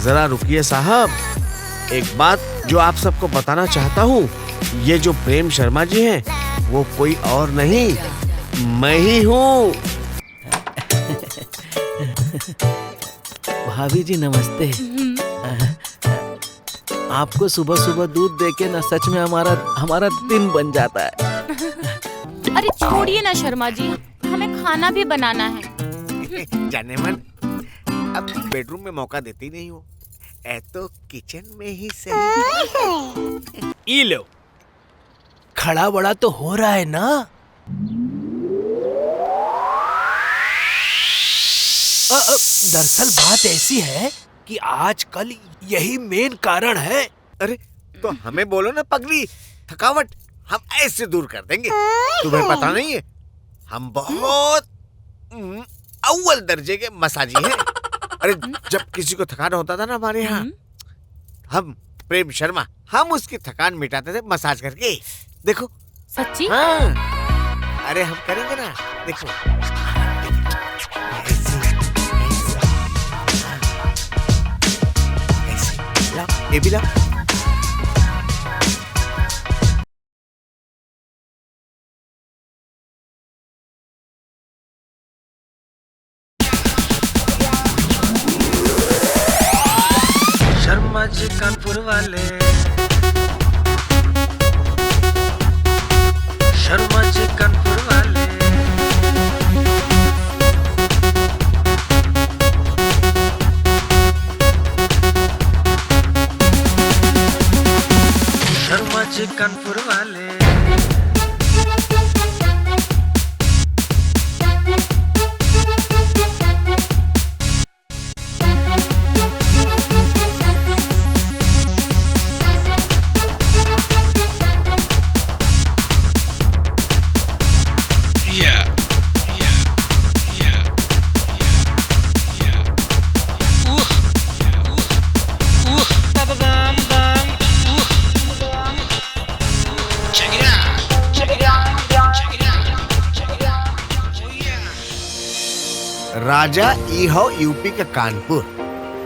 जरा रुकिए साहब, एक बात जो आप सबको बताना चाहता हूँ। ये जो प्रेम शर्मा जी हैं, वो कोई और नहीं, मैं ही हूँ। भाभी जी नमस्ते। आपको सुबह सुबह दूध देके ना सच में हमारा दिन बन जाता है। अरे छोड़िए ना शर्मा जी, हमें खाना भी बनाना है। जाने मन, अब बेडरूम में मौका देती नहीं हो, तो किचन में ही सही। ई लो, खड़ा बड़ा तो हो रहा है ना। दरअसल बात ऐसी है कि आजकल यही मेन कारण है। अरे तो हमें बोलो ना पगली, थकावट हम ऐसे दूर कर देंगे। तुम्हें पता नहीं है, हम बहुत अव्वल दर्जे के मसाजी हैं। अरे जब किसी को थकान होता था ना हमारे यहाँ, हम प्रेम शर्मा हम उसकी थकान मिटाते थे मसाज करके। देखो सच्ची? हाँ, अरे हम करेंगे ना, देखो ऐसे लाओ, ये भी लाओ। शर्मा जी कानपुर वाले, शर्मा जी कानपुर वाले। शर्मा जी कानपुर वाले। राजा ई हो यूपी का कानपुर,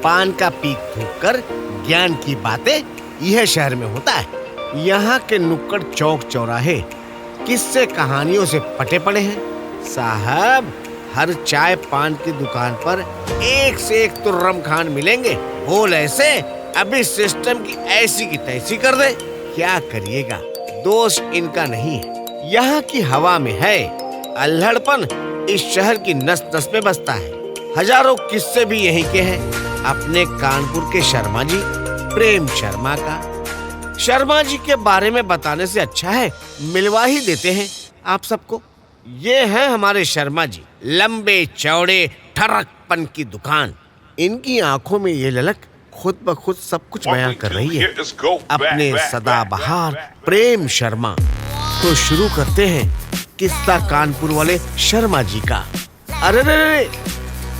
पान का पीक थूक ज्ञान की बातें यह शहर में होता है। यहाँ के नुक्कड़ चौक चौराहे किस्से कहानियों से पटे पड़े हैं साहब। हर चाय पान की दुकान पर एक से एक तुर्रम खान मिलेंगे। बोल ऐसे अभी सिस्टम की ऐसी की तैसी कर दे, क्या करिएगा, दोष इनका नहीं है, यहाँ की हवा में है। अल्हड़पन इस शहर की नस नस में बसता है। हजारों किस्से भी यहीं के हैं अपने कानपुर के शर्मा जी प्रेम शर्मा का। शर्मा जी के बारे में बताने से अच्छा है मिलवा ही देते हैं आप सबको। ये हैं हमारे शर्मा जी, लंबे चौड़े ठरकपन की दुकान। इनकी आंखों में ये ललक खुद ब खुद सब कुछ बयां कर रही है, अपने सदाबहार प्रेम शर्मा। तो शुरू करते हैं किस्सा कानपुर वाले शर्मा जी का। अरे रे,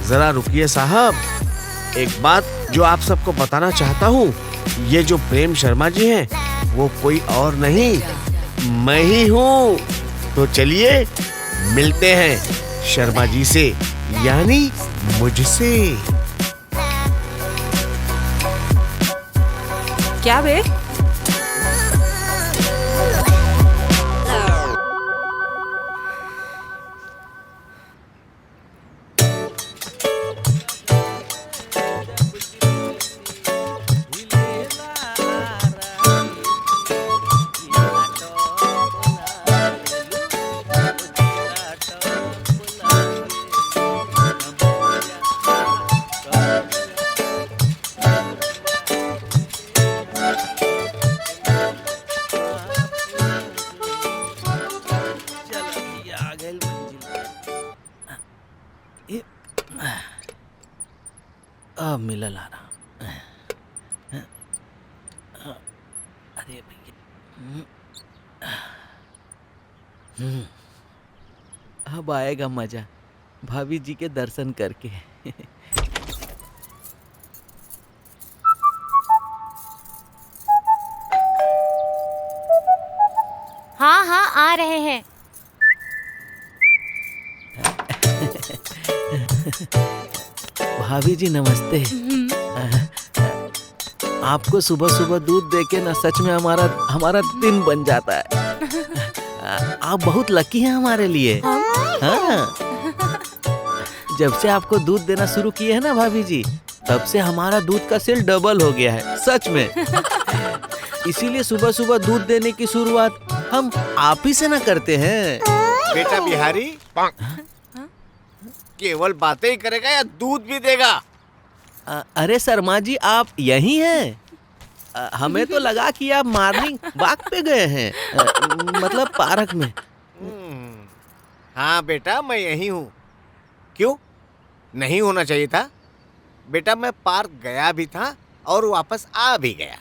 जरा रुकिए साहब, एक बात जो आप सबको बताना चाहता हूँ। ये जो प्रेम शर्मा जी हैं, वो कोई और नहीं, मैं ही हूँ। तो चलिए मिलते हैं शर्मा जी से, यानी मुझसे। क्या बे? अब मिला ला रहा। अरे भैया, अब आएगा मजा भाभी जी के दर्शन करके। हाँ हाँ आ रहे हैं। भाभी जी नमस्ते। आपको सुबह सुबह दूध देके ना सच में हमारा हमारा दिन बन जाता है। आप बहुत लकी हैं हमारे लिए। हाँ, जब से आपको दूध देना शुरू किए हैं ना भाभी जी, तब से हमारा दूध का सेल डबल हो गया है सच में। इसीलिए सुबह सुबह दूध देने की शुरुआत हम आप ही से ना करते हैं। बेटा बिहारी केवल बातें ही करेगा या दूध भी देगा? अरे शर्मा जी, आप यही हैं? हमें तो लगा कि आप मॉर्निंग वॉक पे गए हैं, मतलब पार्क में। हाँ बेटा, मैं यही हूँ। क्यों नहीं होना चाहिए था? बेटा मैं पार्क गया भी था और वापस आ भी गया।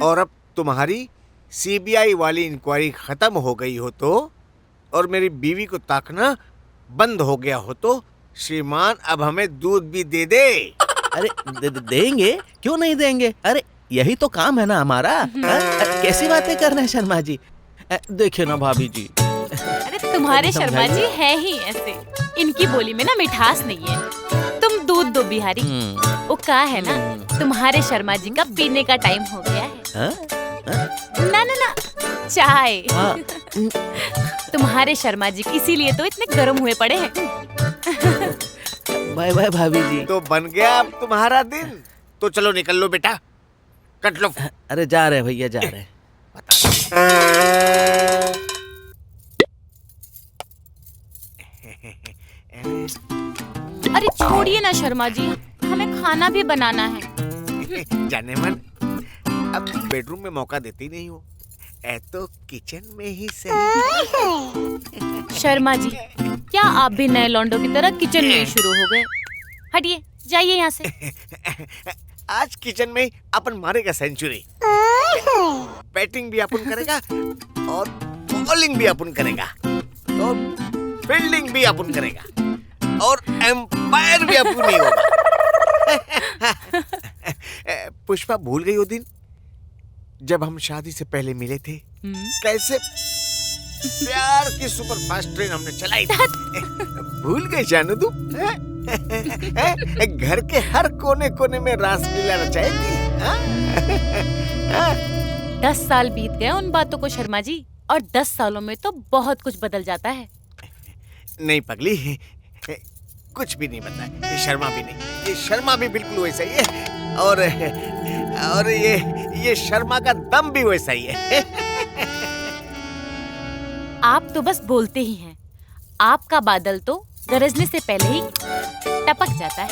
और अब तुम्हारी सीबीआई वाली इंक्वायरी खत्म हो गई हो तो, और मेरी बीवी को ताकना बंद हो गया हो तो, श्रीमान अब हमें दूध भी दे दे। अरे देंगे, क्यों नहीं देंगे? अरे यही तो काम है ना हमारा। कैसी बातें कर रहे हैं शर्मा जी? देखिए ना भाभी जी, अरे तुम्हारे शर्मा जी है ही ऐसे, इनकी बोली में ना मिठास नहीं है। तुम दूध दो बिहारी। वो क्या है ना, तुम्हारे शर्मा जी का पीने का टाइम हो गया है। ना ना ना, चाय। तुम्हारे शर्मा जी इसीलिए तो इतने गर्म हुए पड़े हैं। बाय बाय भाभी जी। तो बन गया अब तुम्हारा दिन। तो चलो निकल लो बेटा, कट लो। अरे जा रहे भैया, जा रहे। अरे छोड़िए ना शर्मा जी, हमें खाना भी बनाना है। जाने मन, अब बेडरूम में मौका देती नहीं हो, तो किचन में ही सही। शर्मा जी, क्या आप भी नए लौंडों की तरह किचन में ही शुरू हो गए? हटिए, जाइए यहाँ से। आज किचन में अपन मारेगा सेंचुरी। बैटिंग भी अपन करेगा और बॉलिंग भी अपन करेगा और फील्डिंग भी अपन करेगा और एम्पायर भी अपन नहीं होगा। पुष्पा भूल गई वो दिन जब हम शादी से पहले मिले थे? कैसे प्यार की सुपरफास्ट ट्रेन हमने चलाई थी। भूल गई जानू तू? घर के हर कोने कोने में रासलीला रचाई थी। 10 साल बीत गए उन बातों को शर्मा जी, और 10 सालों में तो बहुत कुछ बदल जाता है। नहीं पगली, कुछ भी नहीं बदला है। ये शर्मा भी नहीं, ये शर्मा भी बिल्कुल वैसा ही है, और ये शर्मा का दम भी वैसा ही है। आप तो बस बोलते ही हैं। आपका बादल तो गरजने से पहले ही टपक जाता है।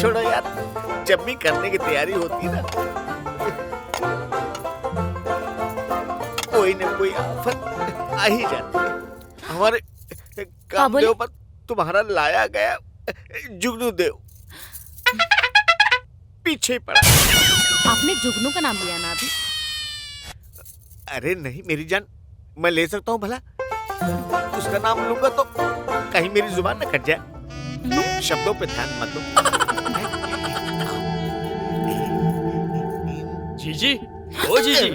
छोड़ो यार, जब भी करने की तैयारी होती ना, कोई न कोई आफत आ ही जाती है। हमारे कामदेव पर तुम्हारा लाया गया जुगनू देव पीछे पड़ा। आपने जुगनू का नाम लिया ना अभी? अरे नहीं मेरी जान, मैं ले सकता हूँ भला? उसका नाम लूंगा तो कहीं मेरी जुबान न कट जाए। तुम शब्दों पे ध्यान मत दो। जीजी, ओ जीजी,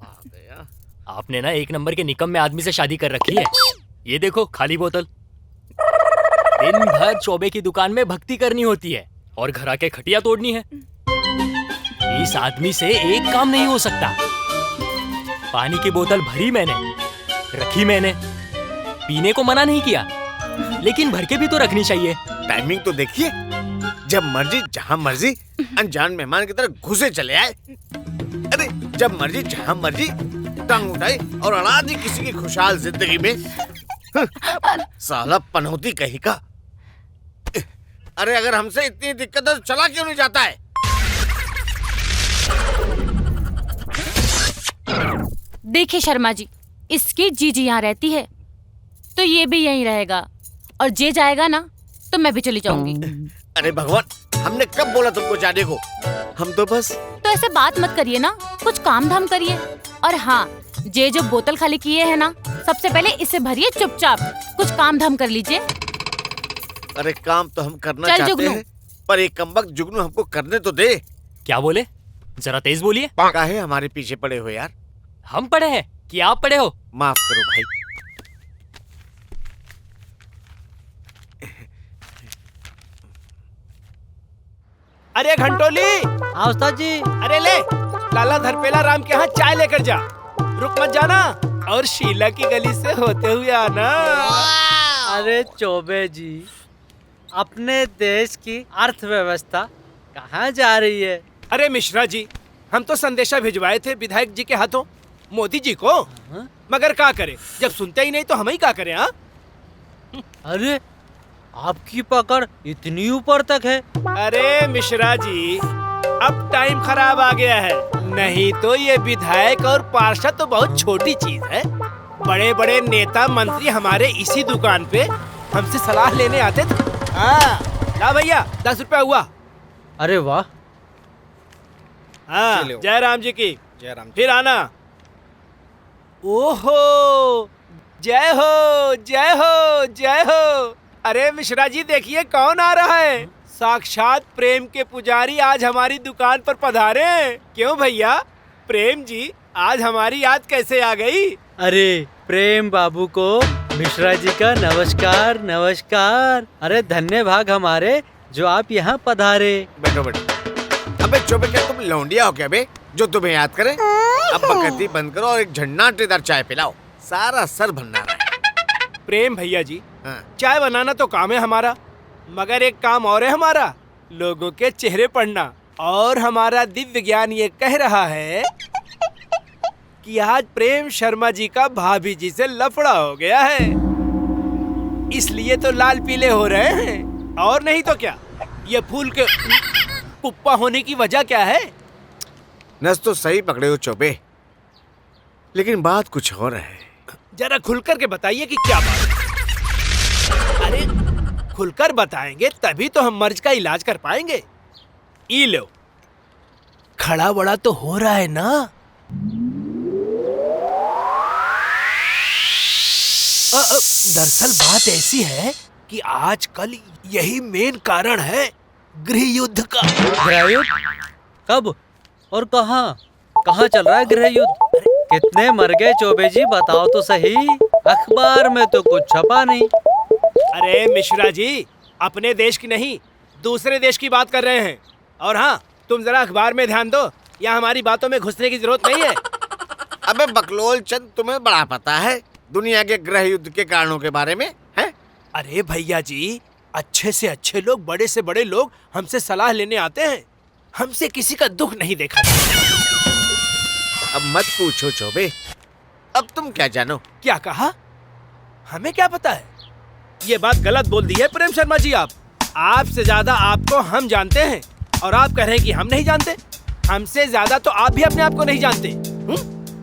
आ गया। आपने ना एक नंबर के निकम्मे आदमी से शादी कर रखी है। ये देखो खाली बोतल। दिन भर चौबे की दुकान में भक्ति करनी होती है और घर आके खटिया तोड़नी है। इस आदमी से एक काम नहीं हो सकता। पानी की बोतल भरी मैंने, रखी मैंने, पीने को मना नहीं किया, लेकिन भर के भी तो रखनी चाहिए। टाइमिंग तो देखिए, जब मर्जी जहाँ मर्जी अनजान मेहमान की तरह घुसे चले आए। अरे जब मर्जी जहाँ मर्जी टांग उठाई और अड़ा दी किसी की खुशहाल जिंदगी में। साला पनौती कहीं का। अरे अगर हमसे इतनी दिक्कत है तो चला क्यों नहीं जाता है? देखिए शर्मा जी, इसकी जीजी यहाँ रहती है तो ये भी यहीं रहेगा, और जे जाएगा ना तो मैं भी चली जाऊंगी। अरे भगवान, हमने कब बोला तुमको जाने को? हम तो बस। तो ऐसे बात मत करिए ना, कुछ काम धाम करिए। और हाँ, जे जो बोतल खाली किए है ना, सबसे पहले इसे भरिए चुपचाप। कुछ काम धाम कर लीजिए। अरे काम तो हम करना चाहते हैं, पर एक कमबख्त जुगनू हमको करने तो दे। क्या बोले? जरा तेज बोलिए। काहे हमारे पीछे पड़े हो यार? हम पढ़े हैं कि आप पढ़े हो? माफ करो भाई। अरे घंटोली, हाँ उस्ताद जी। अरे ले लाला धरपेला राम के यहाँ चाय लेकर जा। रुक मत जाना और शीला की गली से होते हुए आना। अरे चौबे जी, अपने देश की अर्थव्यवस्था कहाँ जा रही है? अरे मिश्रा जी, हम तो संदेशा भिजवाए थे विधायक जी के हाथों मोदी जी को, मगर क्या करे, जब सुनते ही नहीं तो हम ही क्या करें? हाँ, अरे आपकी पकड़ इतनी ऊपर तक है। अरे मिश्रा जी, अब टाइम खराब आ गया है, नहीं तो ये विधायक और पार्षद तो बहुत छोटी चीज है। बड़े बड़े नेता मंत्री हमारे इसी दुकान पे हमसे सलाह लेने आते थे। हाँ, ला भैया 10 रुपया हुआ। अरे वाह। हाँ, जय राम जी की जय राम। फिर आना। ओहो, जय हो जय हो जय हो। अरे मिश्रा जी देखिए कौन आ रहा है, साक्षात प्रेम के पुजारी आज हमारी दुकान पर पधारे। क्यों भैया, प्रेम जी आज हमारी याद कैसे आ गई? अरे प्रेम बाबू को मिश्रा जी का नमस्कार नमस्कार। अरे धन्य भाग हमारे जो आप यहाँ पधारे। बैठो बैठो। अबे चुप, क्या तुम लौंडिया हो क्या बे, जो तुम्हें याद करे? अब बकैती बंद करो और एक झन्नाटेदार चाय पिलाओ, सारा सर भन्ना रहा है। प्रेम भैया जी, हाँ। चाय बनाना तो काम है हमारा, मगर एक काम और है हमारा, लोगों के चेहरे पढ़ना। और हमारा दिव्य ज्ञान ये कह रहा है कि आज प्रेम शर्मा जी का भाभी जी से लफड़ा हो गया है, इसलिए तो लाल पीले हो रहे हैं, और नहीं तो क्या। ये फूल के पुप्पा होने की वजह क्या है? नस तो सही पकड़े हो चौबे, लेकिन बात कुछ और है। जरा खुलकर के बताइए कि क्या बात है। अरे खुलकर बताएंगे तभी तो हम मर्ज का इलाज कर पाएंगे। ई लो, खड़ा बड़ा तो हो रहा है ना? दरअसल बात ऐसी है कि आजकल यही मेन कारण है गृह युद्ध का। गृह युद्ध? कब और कहाँ कहाँ चल रहा है गृह युद्ध? कितने मर गए चौबे जी, बताओ तो सही। अखबार में तो कुछ छपा नहीं। अरे मिश्रा जी, अपने देश की नहीं दूसरे देश की बात कर रहे हैं। और हाँ, तुम जरा अखबार में ध्यान दो, यहाँ हमारी बातों में घुसने की जरूरत नहीं है। अबे बकलोल चंद, तुम्हें बड़ा पता है दुनिया के गृह युद्ध के कारणों के बारे में है? अरे भैया जी, अच्छे से अच्छे लोग, बड़े से बड़े लोग हमसे सलाह लेने आते हैं, हमसे किसी का दुख नहीं देखा। अब मत पूछो चौबे, अब तुम क्या जानो? क्या कहा? हमें क्या पता है? ये बात गलत बोल दी है प्रेम शर्मा जी। आपसे ज्यादा आपको हम जानते हैं, और आप कह रहे हैं कि हम नहीं जानते। हमसे ज्यादा तो आप भी अपने आप को नहीं जानते।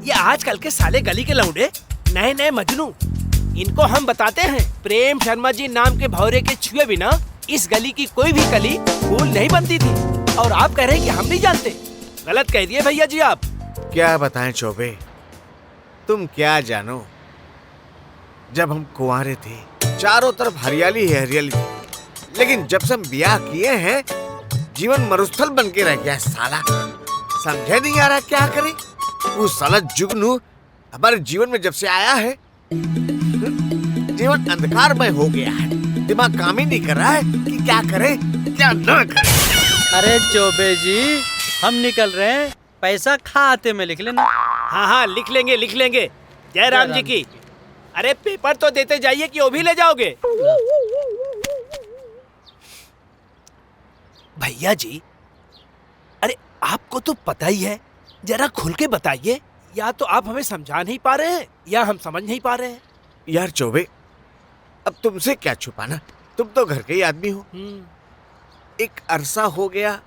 ये आजकल के साले गली के लौंडे, नए नए मजनू, इनको हम बताते हैं प्रेम शर्मा जी नाम के भौरे के छुए बिना इस गली की कोई भी कली फूल नहीं बनती थी, और आप कह रहे हैं कि हम नहीं जानते। गलत कह दिए भैया जी आप। क्या बताएं चौबे, तुम क्या जानो, जब हम कुंवारे थे चारों तरफ हरियाली ही हरियाली थी, लेकिन जब से हम ब्याह किए हैं जीवन मरुस्थल बन के रह गया। साला समझे नहीं आ रहा क्या करे। वो साला जुगनू हमारे जीवन में जब से आया है जीवन अंधकारमय हो गया है। दिमाग काम ही नहीं कर रहा है कि क्या करे क्या ना करे। अरे चौबे जी, हम निकल रहे हैं, पैसा खाते में लिख लेना। हाँ हाँ, लिख लेंगे लिख लेंगे। जय राम जी की। अरे पेपर तो देते जाइए कि वो भी ले जाओगे। भैया जी, अरे आपको तो पता ही है, जरा खुल के बताइए, या तो आप हमें समझा नहीं पा रहे हैं या हम समझ नहीं पा रहे हैं। यार चौबे, अब तुमसे क्या छुपाना, तुम तो घर के ही आदमी हो। एक अरसा हो गया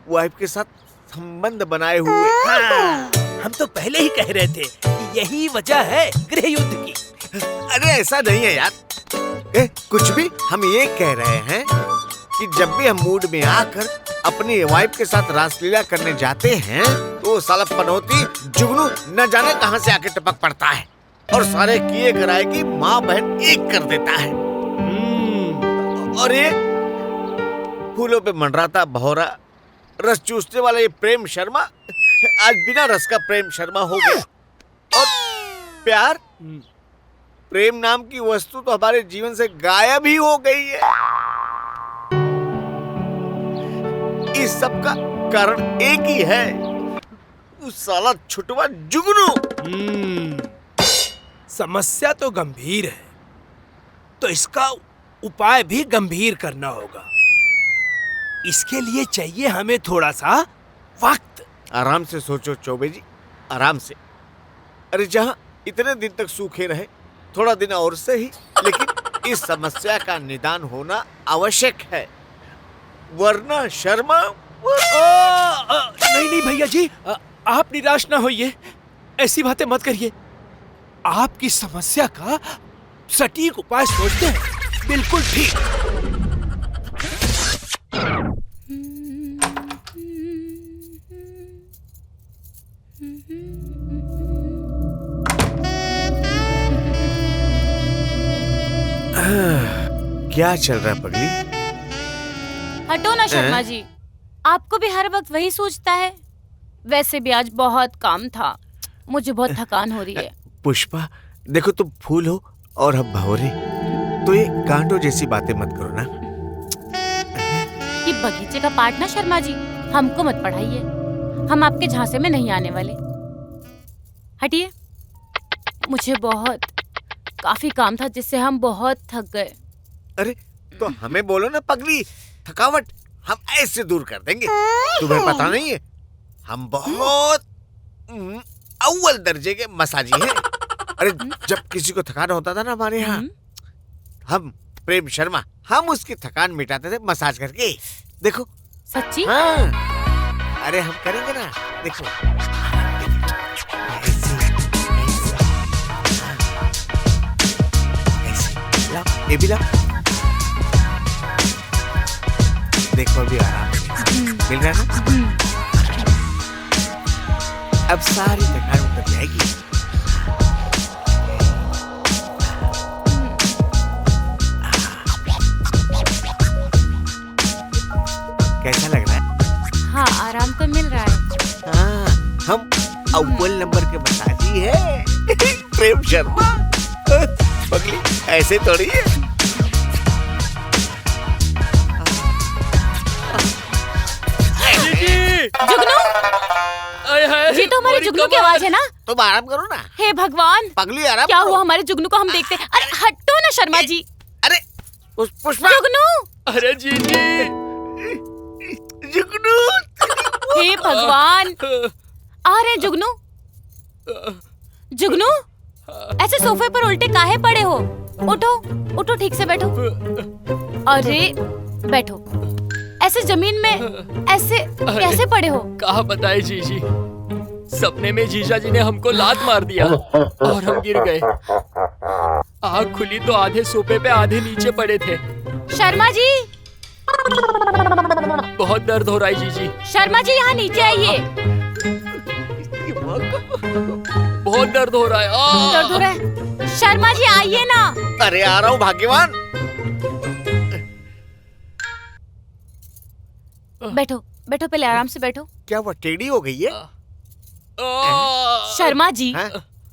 वाइफ के साथ संबंध बनाए हुए। हाँ, हम तो पहले ही कह रहे थे कि यही वजह है गृह युद्ध की। अरे ऐसा नहीं है यार, कुछ भी हम ये कह रहे हैं कि जब भी हम मूड में आकर अपनी वाइफ के साथ रासलीला करने जाते हैं तो साला पनौती जुगनू न जाने कहां से आके टपक पड़ता है और सारे किए कराए की माँ बहन एक कर देता है। और ये फूलों पे मंडराता भौरा रस चूसने वाला ये प्रेम शर्मा आज बिना रस का प्रेम शर्मा हो गया। और प्यार, प्रेम नाम की वस्तु तो हमारे जीवन से गायब ही हो गई है। इस सब का कारण एक ही है, उस साला छुटवा जुगनू। समस्या तो गंभीर है, तो इसका उपाय भी गंभीर करना होगा। इसके लिए चाहिए हमें थोड़ा सा वक्त। आराम से सोचो चौबे जी, आराम से। अरे जहां इतने दिन तक सूखे रहे, थोड़ा दिन और से ही, लेकिन इस समस्या का निदान होना आवश्यक है, वरना शर्मा नहीं नहीं भैया जी, आप निराश ना होइए, ऐसी बातें मत करिए। आपकी समस्या का सटीक उपाय सोचते हैं, बिल्कुल ठीक। क्या चल रहा है पगली? हटो ना शर्मा जी, आपको भी हर वक्त वही सोचता है। वैसे भी आज बहुत काम था, मुझे बहुत थकान हो रही है। पुष्पा, देखो तुम फूल हो और हम भंवरे, तो ये कांटों जैसी बातें मत करो ना। ये बगीचे का पाठ ना शर्मा जी, हमको मत पढ़ाइए, हम आपके झांसे में नहीं आने वाले। हटिए, मुझे बहुत काफी काम था जिससे हम बहुत थक गए। अरे तो हमें बोलो ना पगली, थकावट हम ऐसे दूर कर देंगे। तुम्हें पता नहीं है, हम बहुत अव्वल दर्जे के मसाजी हैं। अरे जब किसी को थकान होता था ना हमारे यहाँ, हम प्रेम शर्मा, हम उसकी थकान मिटाते थे मसाज करके। देखो सच्ची? हाँ, अरे हम करेंगे ना, देखो ये भी लाओ, देखो अभी आराम मिल रहा है ना। अब सारी थकान उतर जाएगी। कैसा लग रहा है? हाँ, आराम तो मिल रहा है। हाँ, हम अव्वल नंबर के मसाजी है प्रेम शर्मा। पगली ऐसे थोड़ी है। जुगनू, ये तो हमारे जुगनू की आवाज है ना? तुम आराम करो ना। हे भगवान, पगली आराम क्या करो। हुआ? हमारे जुगनू को हम देखते हैं। अरे हटो ना शर्मा जी। अरे पुष्पा, जुगनू, अरे जीजी, जुगनू, हे भगवान, आ रहे जुगनू। जुगनू, ऐसे सोफे पर उल्टे काहे पड़े हो? उठो, उठो, ठीक से बैठो। अरे बैठो, ऐसे जमीन में ऐसे कैसे पड़े हो? कहाँ बताए जीजी, सपने में जीजा जी ने हमको लात मार दिया और हम गिर गए। आँख खुली तो आधे सोफे पे आधे नीचे पड़े थे। शर्मा जी, बहुत दर्द हो रहा है जीजी। शर्मा जी यहाँ नीचे आइए। बहुत दर्द हो रहा है। दर्द हो रहा है? शर्मा जी आइए ना। अरे आ रहा हूँ भाग्यवान। बैठो, बैठो, पहले आराम से बैठो। क्या वो टेढ़ी हो गई है? शर्मा जी, हाँ?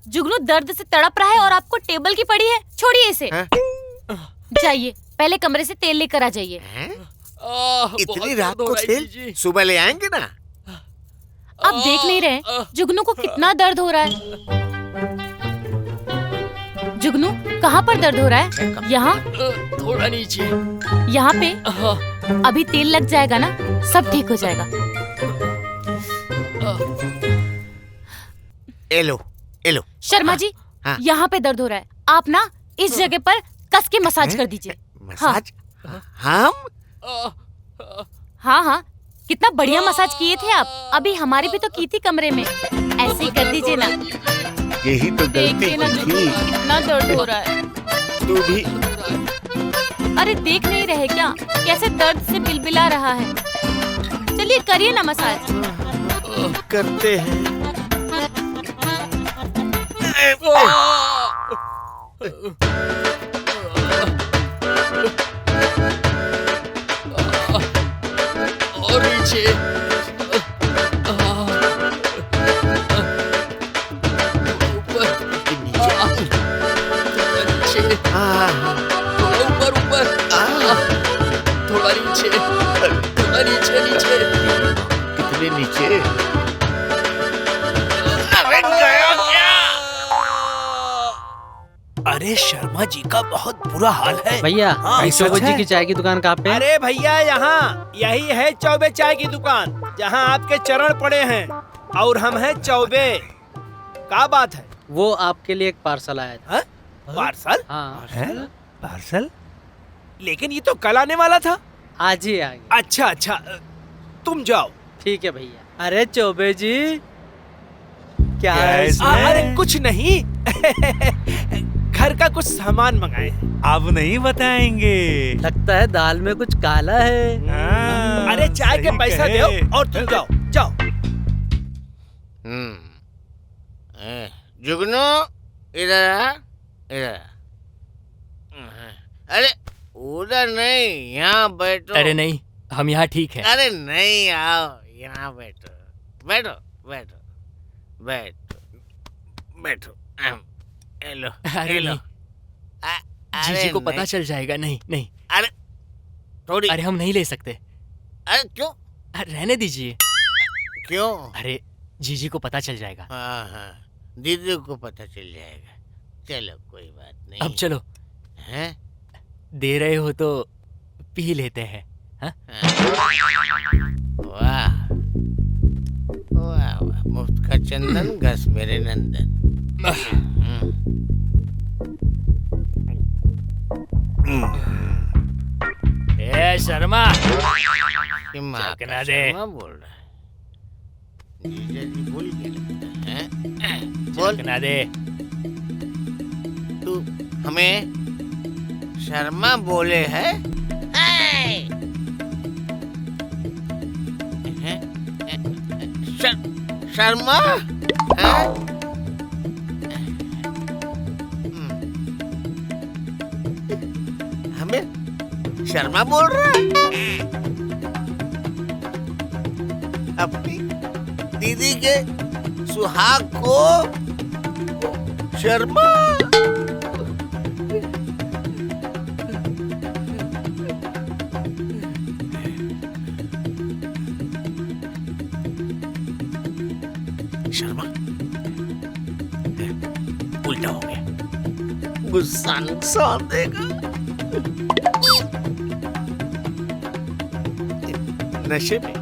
जुगनू दर्द से तड़प रहा है और आपको टेबल की पड़ी है। छोड़िए इसे। हाँ? जाइए, पहले कमरे से तेल लेकर आ जाइए। हैं? बहुत इतनी दर्द रात हो को रहा है तेल जीजी। सुबह ले आएंगे ना। आप देख नहीं रहे जुगनू को कितना दर्द हो रहा है? जुगनू, कहाँ पर दर्द हो रहा है? यहाँ? थोड़ा नीचे। यहाँ पे? हाँ। अभी तेल लग जाएगा ना, सब ठीक हो जाएगा। Yellow, yellow. शर्मा जी, हाँ। यहाँ पे दर्द हो रहा है। आप ना इस जगह पर कस के मसाज कर दीजिए। मसाज? हम? हाँ हाँ, कितना बढ़िया मसाज किए थे आप। अभी हमारी भी तो की थी कमरे में। ऐसे ही कर दीजिए ना। यही तो गलती देखिए ना की जुगनू, थी। कितना दर्द हो रहा है। तू भी अरे देख नहीं रहे क्या, कैसे दर्द से बिलबिला रहा है। चलिए करिए ना मसाज। करते हैं। और नीचे। नीचे थोड़ा नीचे नीचे। कितने नीचे? अरे गया क्या? अरे शर्मा जी का बहुत बुरा हाल है भैया हाँ, भाई सच चौबे जी है। की चाय की दुकान कहाँ पे है? अरे भैया यहाँ यही है चौबे चाय की दुकान जहाँ आपके चरण पड़े हैं और हम हैं चौबे। क्या बात है? वो आपके लिए एक पार्सल आया था। हाँ? पार्सल? हाँ पार्सल? लेकिन ये तो कल आने वाला था। आज ही आ गया। अच्छा अच्छा तुम जाओ। ठीक है भैया। अरे चौबे जी क्या है इसमें? अरे कुछ नहीं घर का कुछ सामान मंगाए हैं। अब नहीं बताएंगे। लगता है दाल में कुछ काला है। हाँ, अरे चाय के सही पैसा कहे। दो और तुम जाओ जाओ। जुगनू इधर आ, इधर आ। अरे उधर नहीं, यहाँ बैठो। अरे नहीं, हम यहाँ ठीक हैं। अरे नहीं, आओ यहाँ बैठो, बैठो बैठो बैठो बैठो। हेलो अरे हेलो। नहीं, जीजी को पता चल जाएगा। नहीं नहीं, अरे थोड़ी। अरे हम नहीं ले सकते। अरे क्यों? अरे रहने दीजिए। क्यों? अरे जीजी को पता चल जाएगा। हाँ हाँ, दीदी को पता चल जाएगा। चलो कोई बात नहीं। अब चलो, हैं? दे रहे हो तो पी लेते हैं। हाँ? वाह वाह वाह, मुफ्त का चंदन घस मेरे नंदन। ए शर्मा, कि माँ का चखना दे। शर्मा बोल रहा है। जीजा जी भूल गए लगता है। बोल, चखना दे। तू हमें शर्मा बोले है? शर्मा हैं? हमें शर्मा बोल रहा है? अपनी दीदी के सुहाग को शर्मा? शर्मा उल्टा हो गया। गुस्सा नुकसान देगा। नशे में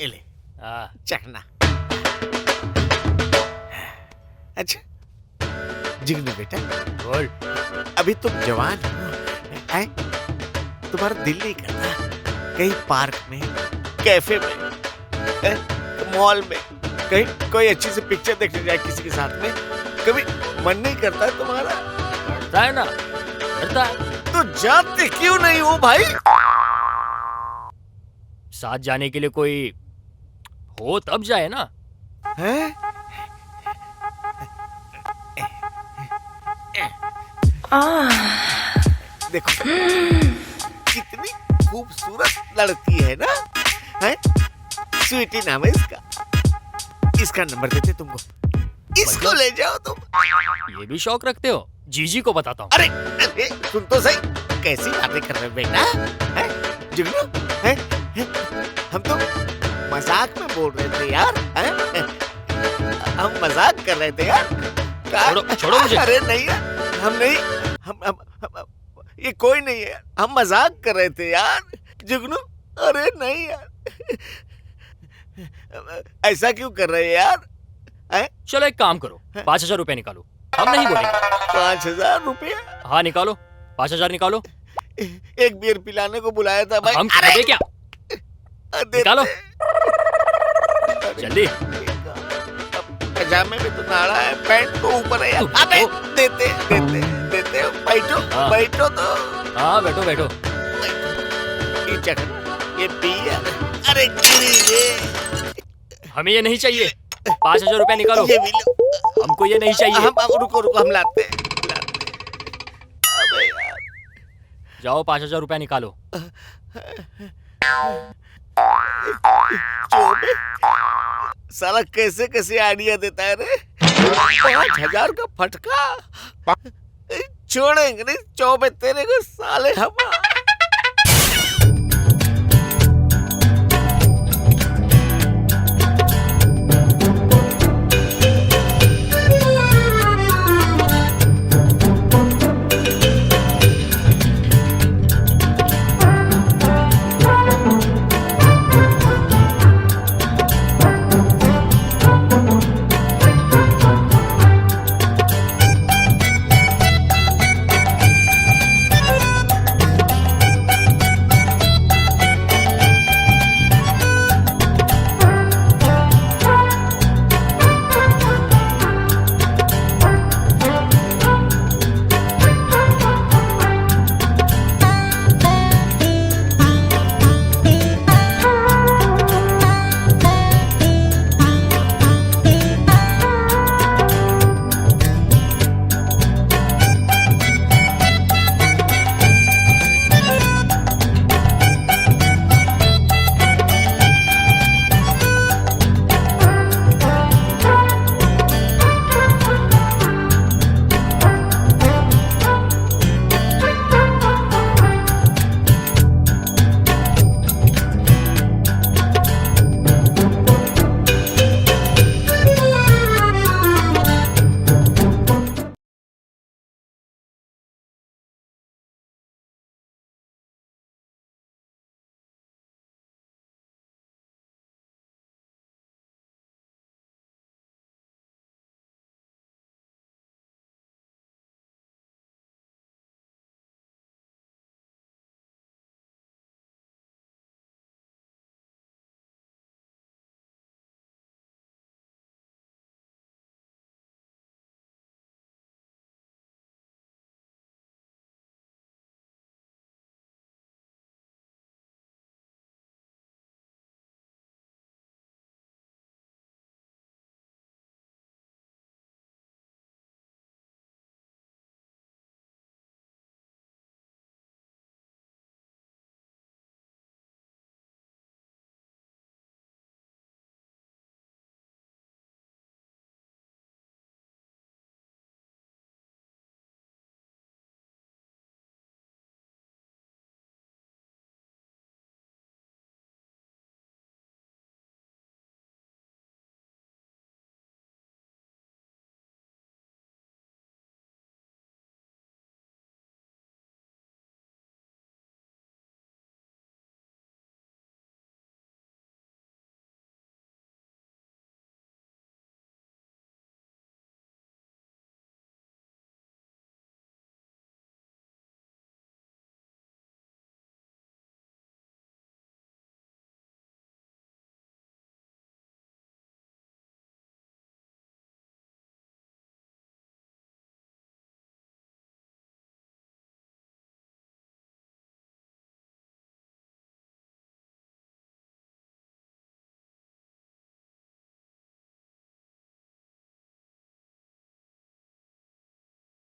ले हाँ, चखना। अच्छा जिग्नू बेटा, बोल। अभी तुम जवान हो, हैं? तुम्हारा दिल नहीं करता कहीं पार्क में, कैफे में, हैं? मॉल में कहीं कोई अच्छी सी पिक्चर देखने जाए किसी के साथ में? कभी मन नहीं करता तुम्हारा? करता है ना, करता है। तो जाते क्यों नहीं हो भाई? साथ जाने के लिए कोई हो तब जाए ना। हैं? देखो कितनी खूबसूरत लड़की है ना, हैं? स्वीटी नाम है इसका। इसका नंबर देते तुमको, इसको ले जाओ तुम। ये भी शौक रखते हो? जीजी को बताता हूँ। अरे अरे सुन तो सही, कैसी बातें कर रहे हो बेटा? हैं? जुगनू, हैं? हैं? हम तो मजाक में बोल रहे थे यार, हैं? हम मजाक कर रहे थे यार। छोड़ो मुझे। अरे नहीं यार, हम नहीं, हम ये कोई नहीं है, हम मजाक कर रहे थे यार। जुगनू, अरे नहीं यार, ऐसा क्यों कर रहे यार? हैं? चलो एक काम करो, 5,000 रुपए निकालो। हम नहीं बोलेंगे। 5,000 रुपया? हाँ निकालो, 5,000 निकालो। एक बियर पिलाने को बुलाया था भाई। हम अरे दे क्या? दे निकालो। अरे जल्दी। पजामे में तो नाड़ा है, पैंट तो ऊपर है यार। अबे देते देते देते, बैठो हाँ। बैठो तो। हाँ बैठो बैठो। ये चखना, ये बियर। अरे गिरी ये। हमें ये नहीं चाहिए। 5,000 रुपए निकालो। ये भी लो। हमको ये नहीं चाहिए। हम रुको रुको, हम लाते हैं। अबे यार, जाओ 5,000 रुपए निकालो। चौबे साला कैसे कैसे आइडिया देता है रे। 5,000 का फटका छोड़ेंगे नहीं चौबे तेरे को साले हम।